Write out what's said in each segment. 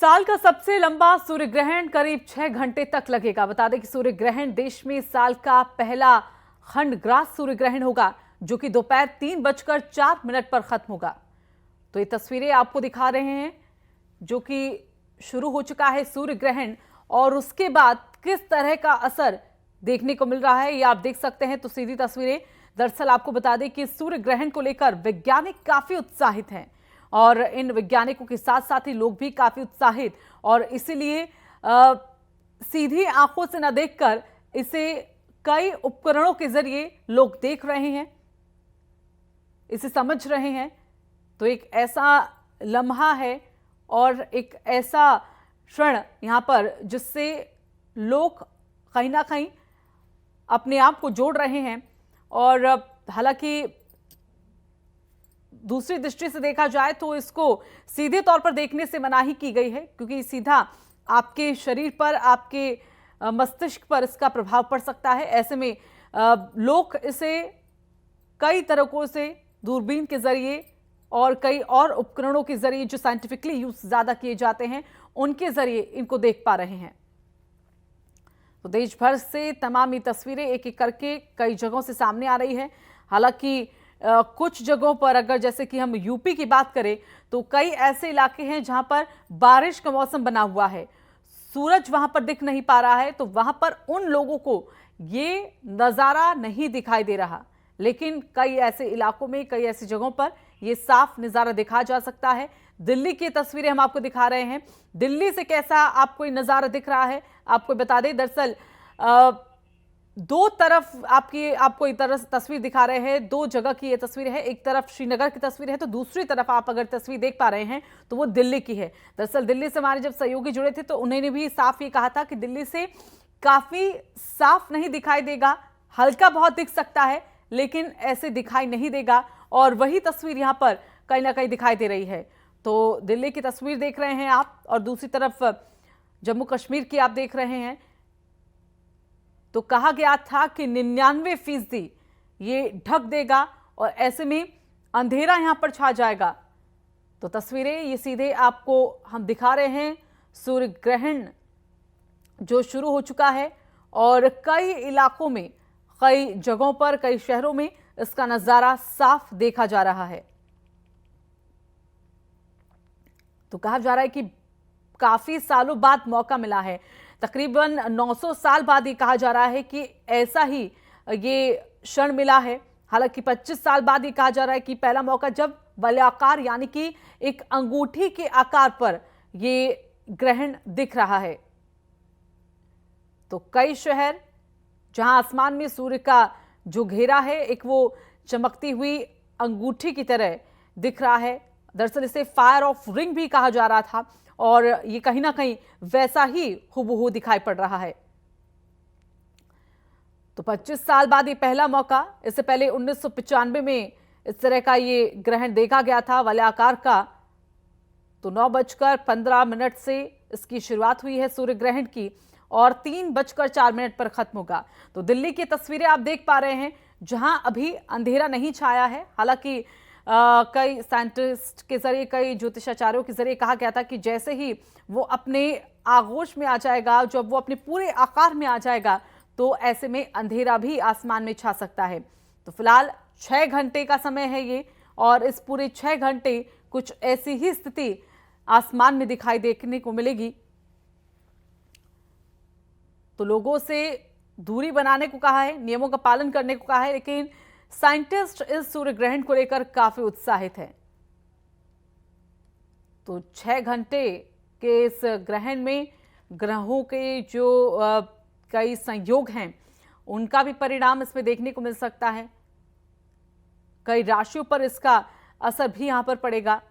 साल का सबसे लंबा सूर्य ग्रहण करीब 6 घंटे तक लगेगा। बता दें कि सूर्य ग्रहण देश में साल का पहला खंडग्रास सूर्य ग्रहण होगा, जो कि दोपहर 3:04 पर खत्म होगा। तो ये तस्वीरें आपको दिखा रहे हैं, जो कि शुरू हो चुका है सूर्य ग्रहण और उसके बाद किस तरह का असर देखने को मिल रहा है, ये आप देख सकते हैं। तो सीधी तस्वीरें। दरअसल आपको बता दें कि सूर्य ग्रहण को लेकर वैज्ञानिक काफी उत्साहित हैं और इन वैज्ञानिकों के साथ साथ ही लोग भी काफी उत्साहित, और इसीलिए सीधी आंखों से न देखकर इसे कई उपकरणों के जरिए लोग देख रहे हैं, इसे समझ रहे हैं। तो एक ऐसा लम्हा है और एक ऐसा क्षण यहां पर जिससे लोग कहीं ना कहीं अपने आप को जोड़ रहे हैं। और हालांकि दूसरी दृष्टि से देखा जाए तो इसको सीधे तौर पर देखने से मनाही की गई है, क्योंकि सीधा आपके शरीर पर, आपके मस्तिष्क पर इसका प्रभाव पड़ सकता है। ऐसे में लोग इसे कई तरीकों से दूरबीन के जरिए और कई और उपकरणों के जरिए जो साइंटिफिकली यूज ज्यादा किए जाते हैं उनके जरिए इनको देख पा रहे हैं। तो देश भर से तमाम ये तस्वीरें एक एक करके कई जगहों से सामने आ रही है। हालांकि कुछ जगहों पर, अगर जैसे कि हम यूपी की बात करें, तो कई ऐसे इलाके हैं जहां पर बारिश का मौसम बना हुआ है, सूरज वहां पर दिख नहीं पा रहा है, तो वहां पर उन लोगों को ये नज़ारा नहीं दिखाई दे रहा। लेकिन कई ऐसे इलाकों में, कई ऐसी जगहों पर यह साफ नज़ारा दिखा जा सकता है। दिल्ली की तस्वीरें हम आपको दिखा रहे हैं। दिल्ली से कैसा आपको ये नज़ारा दिख रहा है, आपको बता दें। दरअसल दो तरफ आपको एक तरह तस्वीर दिखा रहे हैं, दो जगह की ये तस्वीर है। एक तरफ श्रीनगर की तस्वीर है, तो दूसरी तरफ आप अगर तस्वीर देख पा रहे हैं तो वो दिल्ली की है। दरअसल दिल्ली से हमारे जब सहयोगी जुड़े थे तो उन्होंने भी साफ ये कहा था कि दिल्ली से काफी साफ नहीं दिखाई देगा, हल्का बहुत दिख सकता है लेकिन ऐसे दिखाई नहीं देगा। और वही तस्वीर यहां पर कहीं ना कहीं दिखाई दे रही है। तो दिल्ली की तस्वीर देख रहे हैं आप, और दूसरी तरफ जम्मू कश्मीर की आप देख रहे हैं। तो कहा गया था कि 99% ये ढक देगा और ऐसे में अंधेरा यहां पर छा जाएगा। तो तस्वीरें ये सीधे आपको हम दिखा रहे हैं। सूर्य ग्रहण जो शुरू हो चुका है और कई इलाकों में, कई जगहों पर, कई शहरों में इसका नजारा साफ देखा जा रहा है। तो कहा जा रहा है कि काफी सालों बाद मौका मिला है, तकरीबन 900 साल बाद ये कहा जा रहा है कि ऐसा ही ये क्षण मिला है। हालांकि 25 साल बाद ये कहा जा रहा है कि पहला मौका जब वलयाकार यानी कि एक अंगूठी के आकार पर ये ग्रहण दिख रहा है। तो कई शहर जहां आसमान में सूर्य का जो घेरा है एक वो चमकती हुई अंगूठी की तरह दिख रहा है। दरअसल इसे फायर ऑफ रिंग भी कहा जा रहा था और ये कहीं ना कहीं वैसा ही हुबहू दिखाई पड़ रहा है। तो 25 साल बाद ये पहला मौका। इससे पहले 1995 में इस तरह का ये ग्रहण देखा गया था वलयाकार का। तो 9:15 से इसकी शुरुआत हुई है सूर्य ग्रहण की और 3:04 पर खत्म होगा। तो दिल्ली की तस्वीरें आप देख पा रहे हैं जहां अभी अंधेरा नहीं छाया है। हालांकि कई साइंटिस्ट के जरिए, कई ज्योतिषाचार्यों के जरिए कहा गया था कि जैसे ही वो अपने आगोश में आ जाएगा, जब वो अपने पूरे आकार में आ जाएगा, तो ऐसे में अंधेरा भी आसमान में छा सकता है। तो फिलहाल 6 घंटे का समय है ये, और इस पूरे 6 घंटे कुछ ऐसी ही स्थिति आसमान में दिखाई देखने को मिलेगी। तो लोगों से दूरी बनाने को कहा है, नियमों का पालन करने को कहा है, लेकिन साइंटिस्ट इस सूर्य ग्रहण को लेकर काफी उत्साहित हैं। तो 6 घंटे के इस ग्रहण में ग्रहों के जो कई संयोग हैं उनका भी परिणाम इसमें देखने को मिल सकता है। कई राशियों पर इसका असर भी यहां पर पड़ेगा।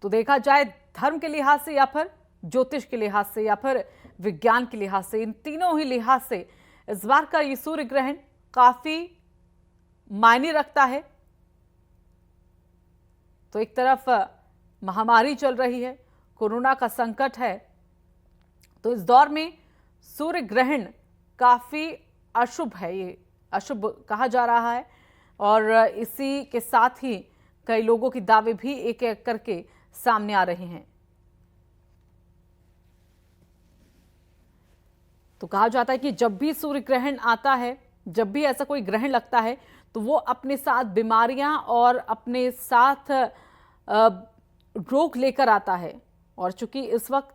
तो देखा जाए धर्म के लिहाज से या फिर ज्योतिष के लिहाज से या फिर विज्ञान के लिहाज से, इन तीनों ही लिहाज से इस बार का ये सूर्य ग्रहण काफी मायने रखता है। तो एक तरफ महामारी चल रही है, कोरोना का संकट है, तो इस दौर में सूर्य ग्रहण काफी अशुभ है, ये अशुभ कहा जा रहा है। और इसी के साथ ही कई लोगों के दावे भी एक एक करके सामने आ रहे हैं। तो कहा जाता है कि जब भी सूर्य ग्रहण आता है, जब भी ऐसा कोई ग्रहण लगता है, तो वो अपने साथ बीमारियां और अपने साथ रोग लेकर आता है। और चूंकि इस वक्त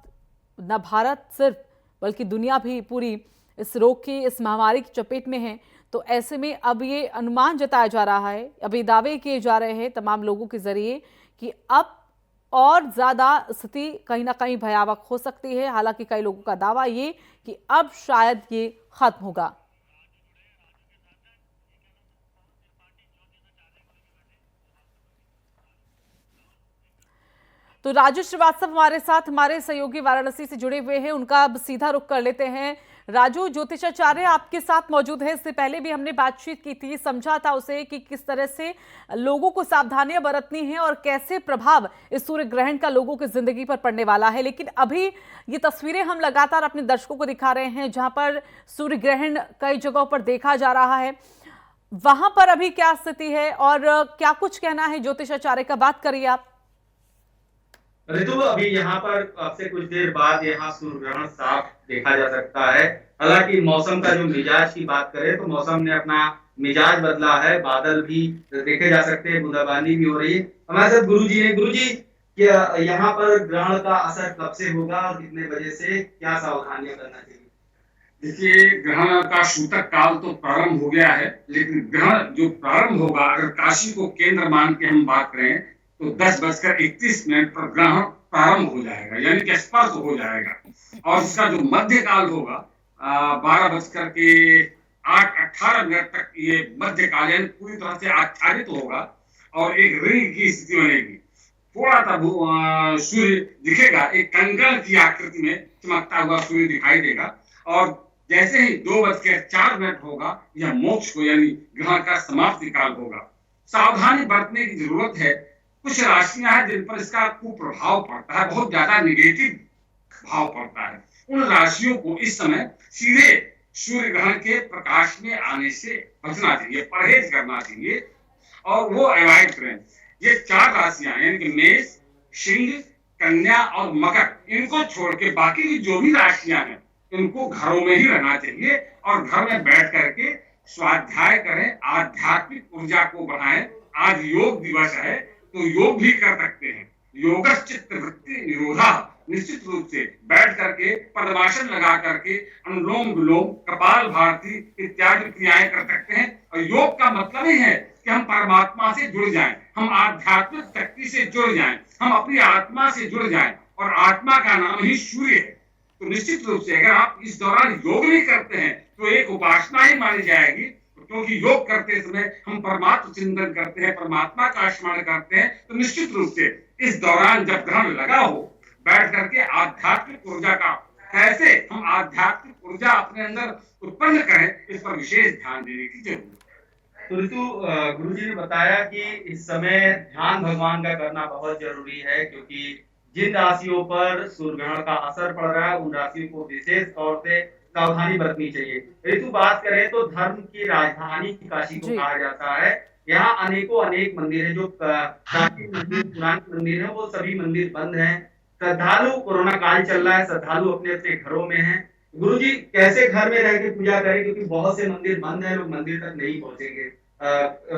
न भारत सिर्फ बल्कि दुनिया भी पूरी इस रोग की, इस महामारी की चपेट में है, तो ऐसे में अब ये अनुमान जताया जा रहा है, अभी दावे किए जा रहे हैं तमाम लोगों के जरिए कि अब और ज्यादा स्थिति कहीं ना कहीं भयावह हो सकती है। हालांकि कई लोगों का दावा ये कि अब शायद ये खत्म होगा। तो राजू श्रीवास्तव हमारे साथ, हमारे सहयोगी वाराणसी से जुड़े हुए हैं, उनका अब सीधा रुख कर लेते हैं। राजू, ज्योतिषाचार्य आपके साथ मौजूद है। इससे पहले भी हमने बातचीत की थी, समझा था उसे कि किस तरह से लोगों को सावधानियां बरतनी है और कैसे प्रभाव इस सूर्य ग्रहण का लोगों की जिंदगी पर पड़ने वाला है। लेकिन अभी ये तस्वीरें हम लगातार अपने दर्शकों को दिखा रहे हैं जहां पर सूर्य ग्रहण कई जगहों पर देखा जा रहा है। वहां पर अभी क्या स्थिति है और क्या कुछ कहना है ज्योतिषाचार्य का, बात करिए आप। ऋतु, अभी यहाँ पर अब से कुछ देर बाद यहाँ सूर्य ग्रहण साफ देखा जा सकता है। हालांकि मौसम का जो मिजाज की बात करें तो मौसम ने अपना मिजाज बदला है, बादल भी देखे जा सकते हैं, बूंदाबांदी भी हो रही है। हमारे साथ गुरुजी हैं। गुरुजी, क्या यहाँ पर ग्रहण का असर कब से होगा और कितने बजे से, क्या सावधानियां करना चाहिए? देखिए, ग्रहण का सूतक काल तो प्रारंभ हो गया है, लेकिन ग्रहण जो प्रारंभ होगा, अगर काशी को केंद्र मान के हम बात करें तो 10:31 पर ग्रहण प्रारंभ हो जाएगा, यानी कि स्पर्श हो जाएगा। और इसका जो मध्य काल होगा 12:08 तक ये मध्य काल यानी पूरी तरह से आच्छादित होगा और एक रिंग की स्थिति बनेगी। थोड़ा तब सूर्य दिखेगा, एक कंकड़ की आकृति में चमकता हुआ सूर्य दिखाई देगा। और जैसे ही 2:04 होगा, यह मोक्ष को यानी ग्रहण का समाप्ति काल होगा। सावधानी बरतने की जरूरत है। कुछ राशियां हैं जिन पर इसका कुप्रभाव पड़ता है, बहुत ज्यादा निगेटिव भाव पड़ता है। उन राशियों को इस समय सीधे सूर्य ग्रहण के प्रकाश में आने से बचना चाहिए, परहेज करना चाहिए और वो अवॉइड करें। ये 4 राशियां यानी कि मेष, सिंह, कन्या और मकर, इनको छोड़ के बाकी की जो भी राशियां हैं इनको घरों में ही रहना चाहिए और घर में बैठ करके स्वाध्याय करें, आध्यात्मिक ऊर्जा को बढ़ाएं। आज योग दिवस है तो योग भी कर सकते हैं। योगश्चित्त वृत्ति निरोधा, निश्चित रूप से बैठ करके पद्मासन लगा करके अनुलोम विलोम, कपाल भारती इत्यादि क्रियाएं कर सकते हैं। और योग का मतलब ही है कि हम परमात्मा से जुड़ जाएं, हम आध्यात्मिक शक्ति से जुड़ जाएं, हम अपनी आत्मा से जुड़ जाएं और आत्मा का नाम ही सूर्य है। तो निश्चित रूप से अगर आप इस दौरान योग नहीं करते हैं तो एक उपासना ही मानी जाएगी, क्योंकि योग करते समय हम परमात्मा चिंतन करते हैं, परमात्मा का स्मरण करते हैं। तो निश्चित रूप से इस दौरान जब ग्रहण लगा हो, बैठ करके आध्यात्मिक ऊर्जा का कैसे हम आध्यात्मिक ऊर्जा अपने अंदर उत्पन्न करें, इस पर विशेष ध्यान देने की जरूरत है। तो ऋतु, गुरुजी ने बताया कि इस समय ध्यान भगवान का करना बहुत जरूरी है, क्योंकि जिन राशियों पर सूर्य ग्रहण का असर पड़ रहा है उन राशियों को विशेष तौर से सावधानी बरतनी चाहिए। ऋतु, बात करें तो धर्म की राजधानी काशी को कहा जाता है। यहाँ अनेक मंदिर है, जो प्राचीन मंदिर, पुराने मंदिर है, वो सभी मंदिर बंद हैं। श्रद्धालु, कोरोना काल चल रहा है, श्रद्धालु अपने अपने घरों में हैं। गुरुजी, कैसे घर में रह के पूजा करें, क्योंकि बहुत से मंदिर बंद हैं, लोग मंदिर तक नहीं पहुंचेंगे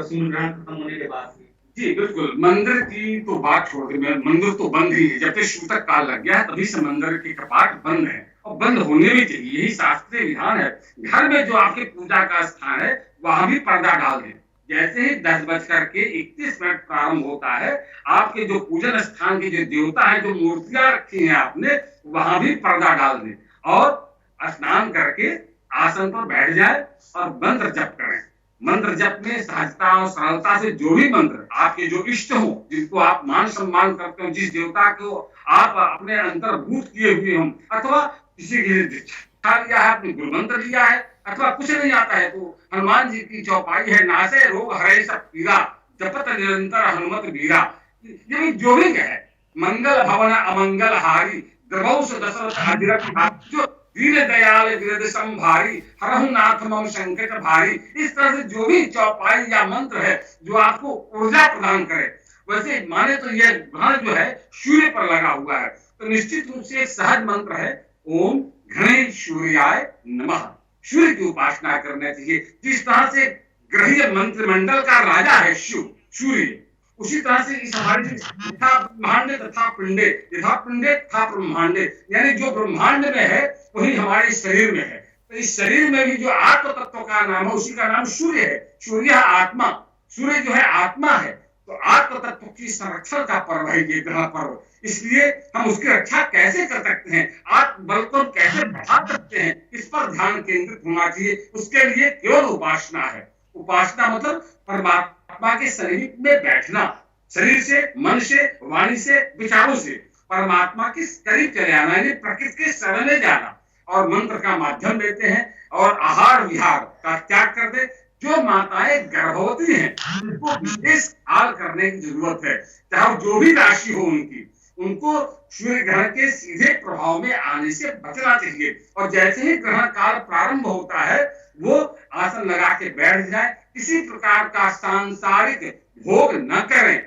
सूर्य ग्रहण खत्म होने के बाद भी। जी बिल्कुल, मंदिर की तो बात छोड़ दे, मंदिर तो बंद ही है। जब से सूतक काल लग गया है तभी से मंदिर के कपाट बंद है और बंद होने भी चाहिए, यही शास्त्रीय विधान है। घर में जो आपके पूजा का स्थान है वहां भी पर्दा डाल दें। जैसे ही 10:31 प्रारंभ होता है, आपके जो पूजन स्थान के जो देवता है, जो मूर्तियां रखी हैं आपने, वहां भी पर्दा डाल दें और स्नान करके आसन पर बैठ जाए और मंत्र जप करें। मंत्र जप में सहजता और सरलता से जो भी मंत्र आपके जो इष्ट हो, जिनको आप मान सम्मान करते हो, जिस देवता को आप अपने अंतर्भूत किए हुए हो, अथवा किसी की दीक्षा लिया है, आपने गुरु मंत्र लिया है, अथवा कुछ नहीं आता है तो हनुमान जी की चौपाई है, नासे रोग हरे सब पीड़ा, जपत निरंतर हनुमत वीरा। ये जो भी है, मंगल भवन अमंगल हारी, द्रवौस दशरथ अधिरथ, जो दीन दयाल गिरद संभारी, हरहु नाथ मम संकट भारी। इस तरह से जो भी चौपाई या मंत्र है जो आपको ऊर्जा प्रदान करे, वैसे माने तो यह ग्रहण जो है सूर्य पर लगा हुआ है, तो निश्चित रूप से एक सहज मंत्र है, ओम घृणे सूर्याय नमः। सूर्य की उपासना करना चाहिए। जिस तरह से ग्रहीय मंत्रिमंडल का राजा है शिव सूर्य, उसी तरह से इस हमारे यथा ब्रह्मांडे तथा पिंडे, यथा पिंडे तथा ब्रह्मांडे, यानी जो ब्रह्मांड में है वही हमारे शरीर में है। तो इस शरीर में भी जो आत्म तत्व का नाम है उसी का नाम सूर्य है। सूर्य आत्मा, सूर्य जो है आत्मा है। तो आत्म तत्व की संरक्षण का पर्व है ये ग्रहण पर्व। इसलिए हम उसकी रक्षा कैसे कर सकते हैं, आत्म बल को कैसे बढ़ा सकते हैं, इस पर ध्यान केंद्रित होना चाहिए। उसके लिए केवल उपासना है। उपासना मतलब परमात्मा के सन्निहित में बैठना, शरीर से, मन से, वाणी से, विचारों से परमात्मा के करीब चले आना, यानी प्रकृति के शरण में जाना। और मंत्र का माध्यम लेते हैं और आहार विहार का त्याग कर दे। जो माताएं गर्भवती हैं उनको विशेष ख्याल करने की जरूरत है, चाहे जो भी राशि हो उनकी, उनको सूर्य ग्रहण के सीधे प्रभाव में आने से बचना चाहिए। और जैसे ही ग्रहण काल प्रारंभ होता है वो आसन लगा के बैठ जाए, किसी प्रकार का सांसारिक भोग न करें,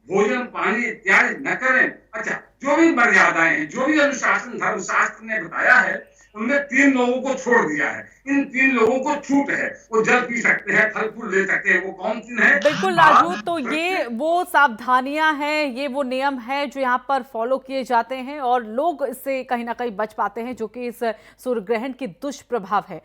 भोजन पानी इत्यादि न करें। अच्छा, जो भी मर्यादाएं हैं, जो भी अनुशासन धर्मशास्त्र ने बताया है, उनमें 3 लोगों को छोड़ दिया है। इन 3 लोगों को छूट है, वो जल पी सकते हैं, फल फूल ले सकते हैं। वो कौन 3 है? बिल्कुल राजू, तो ये वो सावधानियां हैं, ये वो नियम हैं जो यहाँ पर फॉलो किए जाते हैं और लोग इससे कहीं ना कहीं बच पाते हैं, जो कि इस सूर्य ग्रहण के दुष्प्रभाव है।